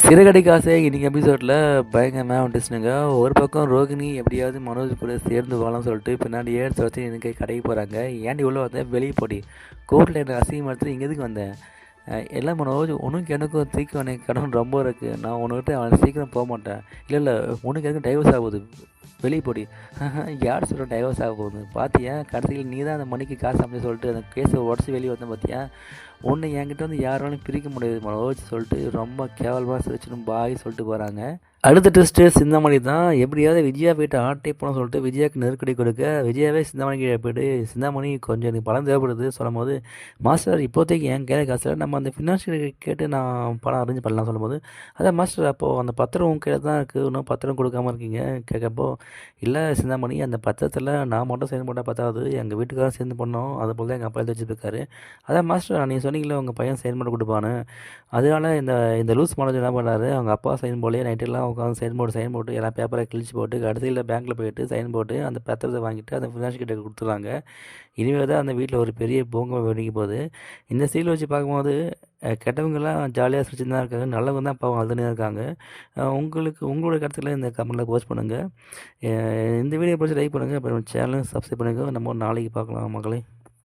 சிறகடிக்க ஆசை இன்னைக்கு எபிசோடில் பயங்கரமாக வந்துச்சுனுங்க. ஒரு பக்கம் ரோகிணி எப்படியாவது மனோஜ் கூட சேர்ந்து வாழலாம் சொல்லிட்டு பின்னாடி ஏற்ற வச்சு எனக்கு கடைக்கு போகிறாங்க. ஏன்டி உள்ள வந்தேன், வெளியே போடி, கோர்ட்டில் எனக்கு அசிங்கம் எடுத்துட்டு இங்கே எதுக்கு வந்தேன், எல்லாம் மனோஜ் உனக்கு எனக்கும் தீக்கு எனக்கு கடன் ரொம்ப இருக்குது, நான் உனக்கிட்ட அவனை சீக்கிரம் போக மாட்டேன், இல்லை உனக்கு எனக்கும் டைவர்ஸ் ஆகுது, வெளியே போடி. யார் சொல்கிற டைவர்ஸ் ஆக போகுது பார்த்தியா, கடைசியில் நீ தான் அந்த மணிக்கு காசு அப்படின்னு சொல்லிட்டு அந்த கேஸை உடச்சி வெளியே வந்தேன் பார்த்தியா, ஒன்று என்கிட்ட வந்து யாராலும் பிரிக்க முடியாது மனோஜ் சொல்லிட்டு ரொம்ப கேவலமாக சிரிச்சுன்னு பாய் சொல்லிட்டு போகிறாங்க. அடுத்த டெஸ்ட்டு சிந்தாமணி தான். எப்படியாவது விஜயா போய்ட்டு ஆட்டே போகணும்னு சொல்லிட்டு விஜயாவுக்கு நெருக்கடி கொடுக்க, விஜயாவே சிந்தாமணிக்கு போய்ட்டு சிந்தாமணி கொஞ்சம் எனக்கு பணம் தேவைப்படுது சொல்லும் போது, மாஸ்டர் இப்போதைக்கு என் கையில் காசு இல்லை, நம்ம அந்த ஃபினான்ஷியல் கேட்டு நான் பணம் அரேஞ்ச் பண்ணலாம் சொல்லும்போது, அதான் மாஸ்டர் அப்போது அந்த பத்திரம் உங்கள் கையில் தான் இருக்குது, இன்னும் பத்திரம் கொடுக்காமல் இருக்கீங்க கேட்கப்போ, இல்லை சிந்தாமணி அந்த பத்திரத்தில் நான் மட்டும் சேர்ந்து போட்டால் பத்தாவது, எங்கள் வீட்டுக்காரரும் சேர்ந்து பண்ணோம், அது போல் தான் எங்கள் அப்பா எழுதி வச்சுருக்காரு. அதான் மாஸ்டர் நீங்கள் சொன்னீங்களே உங்கள் பையன் சைன் பண்ண கொடுப்பான்னு, அதனால இந்த லூஸ் மாடல் என்ன பண்ணாரு, அவங்க அப்பா சைன் போலே நைட்டெல்லாம் உட்காந்து சைன் போட்டு எல்லாம் பேப்பரை கிழிச்சு போட்டு கடைசியில் பேங்க்கில் போய்ட்டு சைன் போட்டு அந்த பத்திரத்தை வாங்கிட்டு அந்த ஃபினான்ஸ் கிட்ட கொடுத்துருவாங்க. இனிமேல் தான் அந்த வீட்டில் ஒரு பெரிய பூங்கா வெடிக்க போகுது. இந்த சீல் வச்சு பார்க்கும்போது கெட்டவங்கெல்லாம் ஜாலியாக சிரிச்சு தான் இருக்காங்க, நல்லவங்க தான் பாவம் அழுதுனே இருக்காங்க. உங்களோட கருத்துக்களை இந்த கமெண்ட்டில் போஸ்ட் பண்ணுங்கள். இந்த வீடியோ பிடிச்சி லைக் பண்ணுங்கள், அப்புறம் சேனலும் சப்ஸ்கிரைப் பண்ணுங்கள். நம்ம நாளைக்கு பார்க்கலாம் மக்களே.